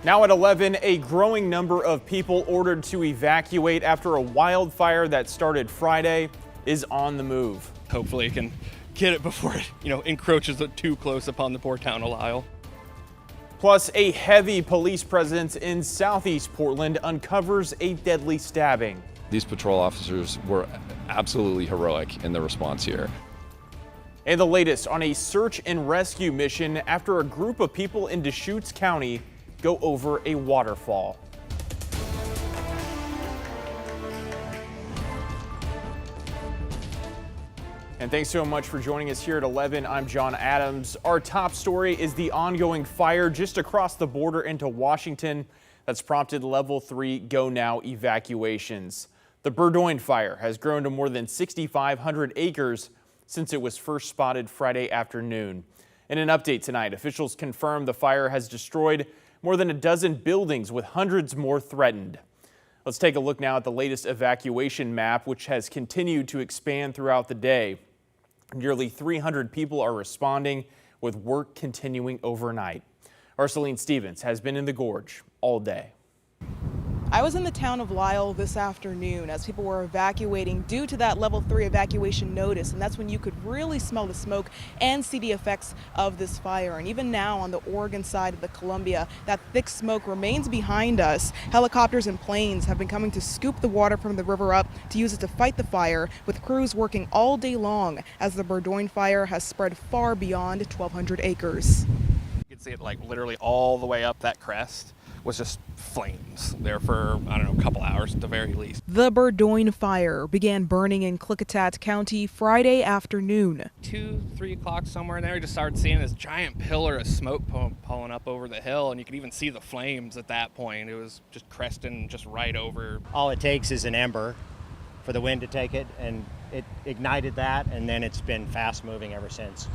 Now at 11, a growing number of people ordered to evacuate after a wildfire that started Friday is on the move. Hopefully it can get it before it, encroaches too close upon the poor town of Lisle. Plus, a heavy police presence in southeast Portland uncovers a deadly stabbing. These patrol officers were absolutely heroic in the response here. And the latest on a search and rescue mission after a group of people in Deschutes County go over a waterfall. And thanks so much for joining us here at 11. I'm John Adams. Our top story is the ongoing fire just across the border into Washington that's prompted level 3 go now evacuations. The Burdoin fire has grown to more than 6,500 acres since it was first spotted Friday afternoon. In an update tonight, officials confirm the fire has destroyed more than a dozen buildings with hundreds more threatened. Let's take a look now at the latest evacuation map, which has continued to expand throughout the day. Nearly 300 people are responding, with work continuing overnight. Arceline Stevens has been in the gorge all day. I was in the town of Lisle this afternoon as people were evacuating due to that level 3 evacuation notice, and that's when you could really smell the smoke and see the effects of this fire. And even now on the Oregon side of the Columbia, that thick smoke remains behind us. Helicopters and planes have been coming to scoop the water from the river up to use it to fight the fire, with crews working all day long as the Burdoin fire has spread far beyond 1,200 acres. You can see it literally all the way up that crest was just flames there for, a couple hours at the very least. The Burdoin fire began burning in Klickitat County Friday afternoon. 2, 3 o'clock somewhere in there, we just started seeing this giant pillar of smoke pulling up over the hill, and you could even see the flames at that point. It was just cresting just right over. All it takes is an ember for the wind to take it, and it ignited that, and then it's been fast moving ever since.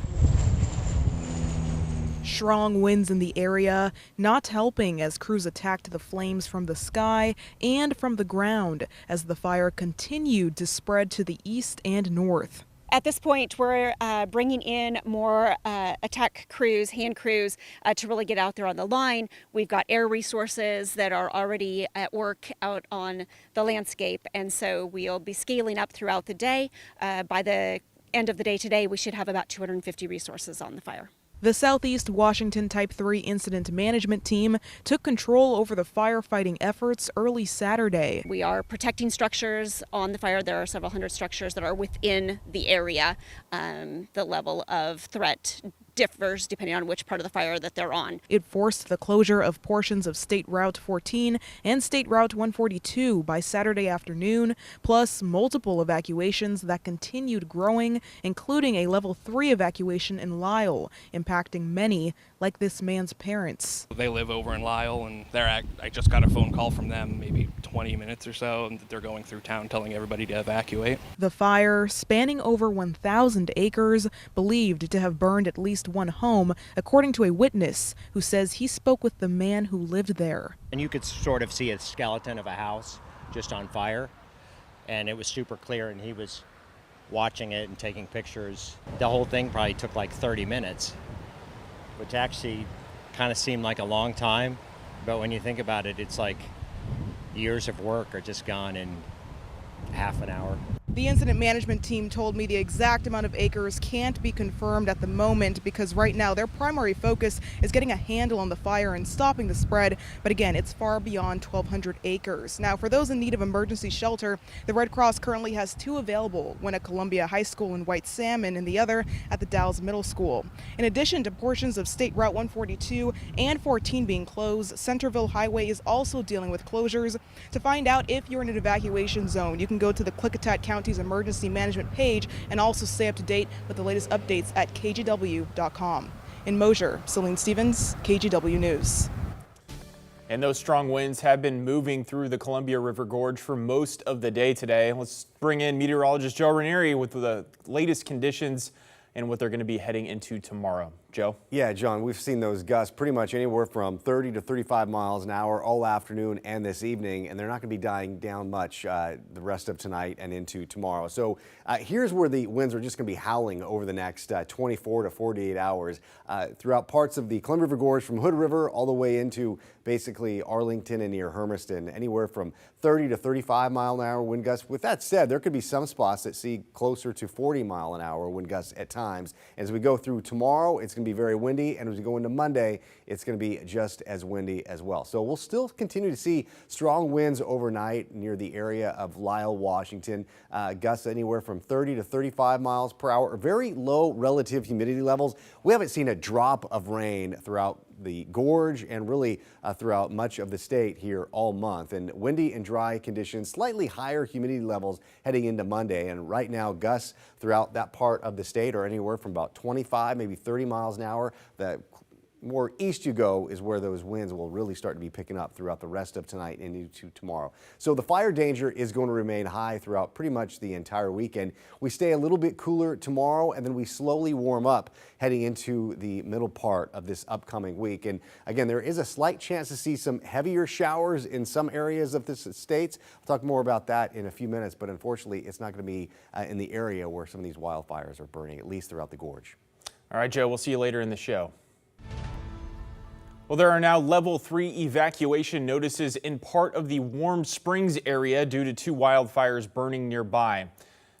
Strong winds in the area not helping as crews attacked the flames from the sky and from the ground as the fire continued to spread to the east and north. At this point, we're bringing in more attack crews, hand crews, to really get out there on the line. We've got air resources that are already at work out on the landscape, and so we'll be scaling up throughout the day. By the end of the day today, we should have about 250 resources on the fire. The Southeast Washington Type 3 Incident Management Team took control over the firefighting efforts early Saturday. We are protecting structures on the fire. There are several hundred structures that are within the area. The level of threat differs depending on which part of the fire that they're on. It forced the closure of portions of State Route 14 and State Route 142 by Saturday afternoon, plus multiple evacuations that continued growing, including a level 3 evacuation in Lisle, impacting many, like this man's parents. They live over in Lisle, and I just got a phone call from them maybe 20 minutes or so, and they're going through town telling everybody to evacuate. The fire, spanning over 1,000 acres, believed to have burned at least one home, according to a witness who says he spoke with the man who lived there. And you could sort of see a skeleton of a house just on fire, and it was super clear, and he was watching it and taking pictures. The whole thing probably took like 30 minutes, which actually kind of seemed like a long time, but when you think about it, it's like years of work are just gone in half an hour. The incident management team told me the exact amount of acres can't be confirmed at the moment because right now their primary focus is getting a handle on the fire and stopping the spread. But again, it's far beyond 1,200 acres. Now, for those in need of emergency shelter, the Red Cross currently has 2 available, one at Columbia High School in White Salmon and the other at the Dalles Middle School. In addition to portions of State Route 142 and 14 being closed, Centerville Highway is also dealing with closures. To find out if you're in an evacuation zone, you can go to the Klickitat County's emergency management page and also stay up to date with the latest updates at KGW.com. In Mosier, Celine Stevens, KGW News. And those strong winds have been moving through the Columbia River Gorge for most of the day today. Let's bring in meteorologist Joe Ranieri with the latest conditions and what they're going to be heading into tomorrow. Joe? Yeah, John, we've seen those gusts pretty much anywhere from 30 to 35 miles an hour all afternoon and this evening, and they're not going to be dying down much the rest of tonight and into tomorrow. So here's where the winds are just going to be howling over the next 24 to 48 hours throughout parts of the Columbia River Gorge from Hood River all the way into basically Arlington and near Hermiston, anywhere from 30 to 35 mile an hour wind gusts. With that said, there could be some spots that see closer to 40 mile an hour wind gusts at times. As we go through tomorrow, it's going to be very windy, and as we go into Monday, it's going to be just as windy as well. So we'll still continue to see strong winds overnight near the area of Lisle, Washington. Gusts anywhere from 30 to 35 miles per hour. Very low relative humidity levels. We haven't seen a drop of rain throughout the gorge and really throughout much of the state here all month. And windy and dry conditions, slightly higher humidity levels heading into Monday. And right now, gusts throughout that part of the state are anywhere from about 25, maybe 30 miles an hour. The more east you go is where those winds will really start to be picking up throughout the rest of tonight and into tomorrow. So the fire danger is going to remain high throughout pretty much the entire weekend. We stay a little bit cooler tomorrow, and then we slowly warm up heading into the middle part of this upcoming week. And again, there is a slight chance to see some heavier showers in some areas of the states. I'll talk more about that in a few minutes, but unfortunately, it's not going to be in the area where some of these wildfires are burning, at least throughout the gorge. All right, Joe, we'll see you later in the show. Well, there are now level 3 evacuation notices in part of the Warm Springs area due to 2 wildfires burning nearby.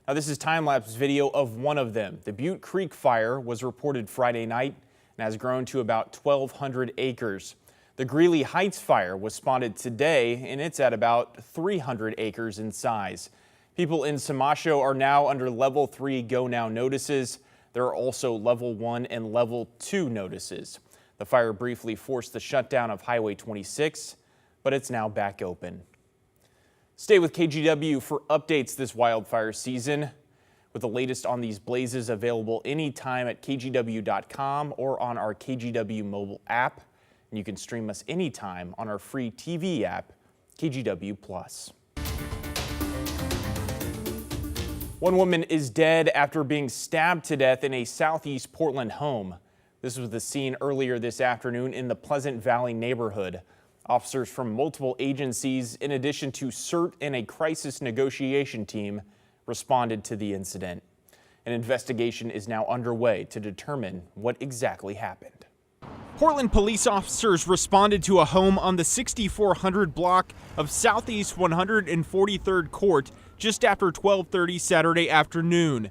Now, this is time-lapse video of one of them. The Butte Creek fire was reported Friday night and has grown to about 1,200 acres. The Greeley Heights fire was spotted today, and it's at about 300 acres in size. People in Samasho are now under level 3 go now notices. There are also level 1 and level 2 notices. The fire briefly forced the shutdown of Highway 26, but it's now back open. Stay with KGW for updates this wildfire season, with the latest on these blazes available anytime at kgw.com or on our KGW mobile app. And you can stream us anytime on our free TV app, KGW Plus. One woman is dead after being stabbed to death in a southeast Portland home. This was the scene earlier this afternoon in the Pleasant Valley neighborhood. Officers from multiple agencies, in addition to CERT and a crisis negotiation team, responded to the incident. An investigation is now underway to determine what exactly happened. Portland police officers responded to a home on the 6400 block of Southeast 143rd Court just after 12:30 Saturday afternoon.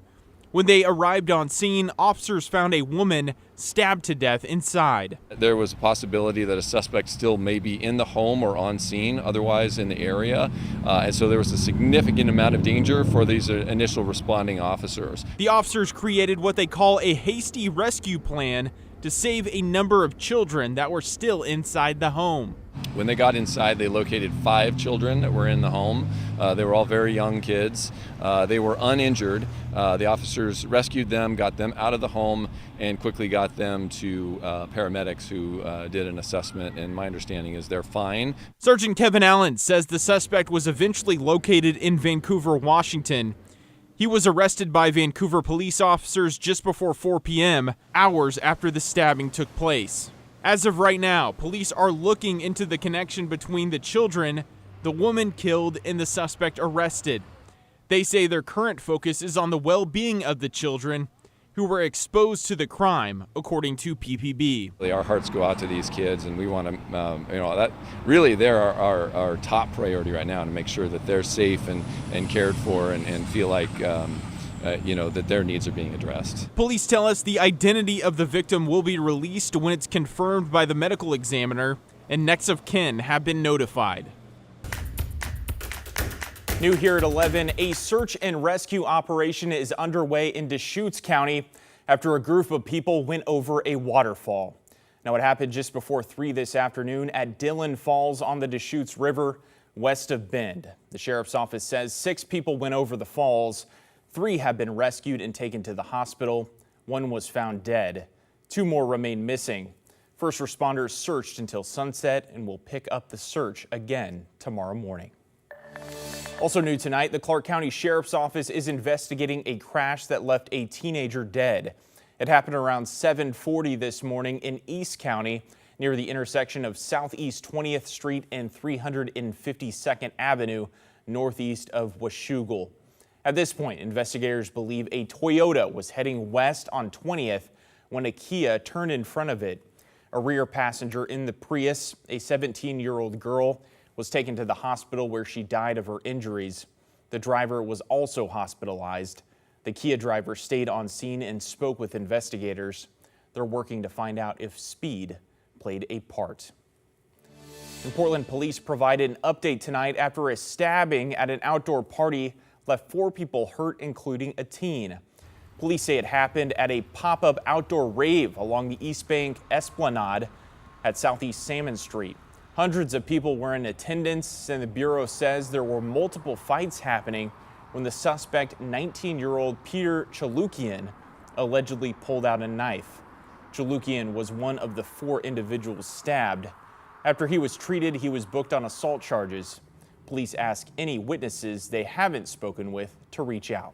When they arrived on scene, officers found a woman stabbed to death inside. There was a possibility that a suspect still may be in the home or on scene, otherwise in the area. And so there was a significant amount of danger for these initial responding officers. The officers created what they call a hasty rescue plan to save a number of children that were still inside the home. When they got inside, they located 5 children that were in the home. They were all very young kids. They were uninjured. The officers rescued them, got them out of the home, and quickly got them to paramedics who did an assessment, and my understanding is they're fine. Sergeant Kevin Allen says the suspect was eventually located in Vancouver, Washington. He was arrested by Vancouver police officers just before 4 p.m., hours after the stabbing took place. As of right now, police are looking into the connection between the children, the woman killed, and the suspect arrested. They say their current focus is on the well-being of the children who were exposed to the crime, according to PPB. Our hearts go out to these kids, and we want to, that really they're our top priority right now, to make sure that they're safe and cared for and feel like that their needs are being addressed. Police tell us the identity of the victim will be released when it's confirmed by the medical examiner, and next of kin have been notified. New here at 11, a search and rescue operation is underway in Deschutes County after a group of people went over a waterfall. Now, it happened just before 3 this afternoon at Dillon Falls on the Deschutes River west of Bend. The sheriff's office says 6 people went over the falls. 3 have been rescued and taken to the hospital. 1 was found dead. 2 more remain missing. First responders searched until sunset and will pick up the search again tomorrow morning. Also new tonight, the Clark County Sheriff's Office is investigating a crash that left a teenager dead. It happened around 7:40 this morning in East County near the intersection of Southeast 20th Street and 352nd Avenue northeast of Washougal. At this point, investigators believe a Toyota was heading west on 20th when a Kia turned in front of it. A rear passenger in the Prius, a 17-year-old girl, was taken to the hospital where she died of her injuries. The driver was also hospitalized. The Kia driver stayed on scene and spoke with investigators. They're working to find out if speed played a part. And Portland police provided an update tonight after a stabbing at an outdoor party left 4 people hurt, including a teen. Police say it happened at a pop-up outdoor rave along the East Bank Esplanade at Southeast Salmon Street. Hundreds of people were in attendance, and the Bureau says there were multiple fights happening when the suspect, 19-year-old Peter Chalukian, allegedly pulled out a knife. Chalukian was one of the 4 individuals stabbed. After he was treated, he was booked on assault charges. Police ask any witnesses they haven't spoken with to reach out.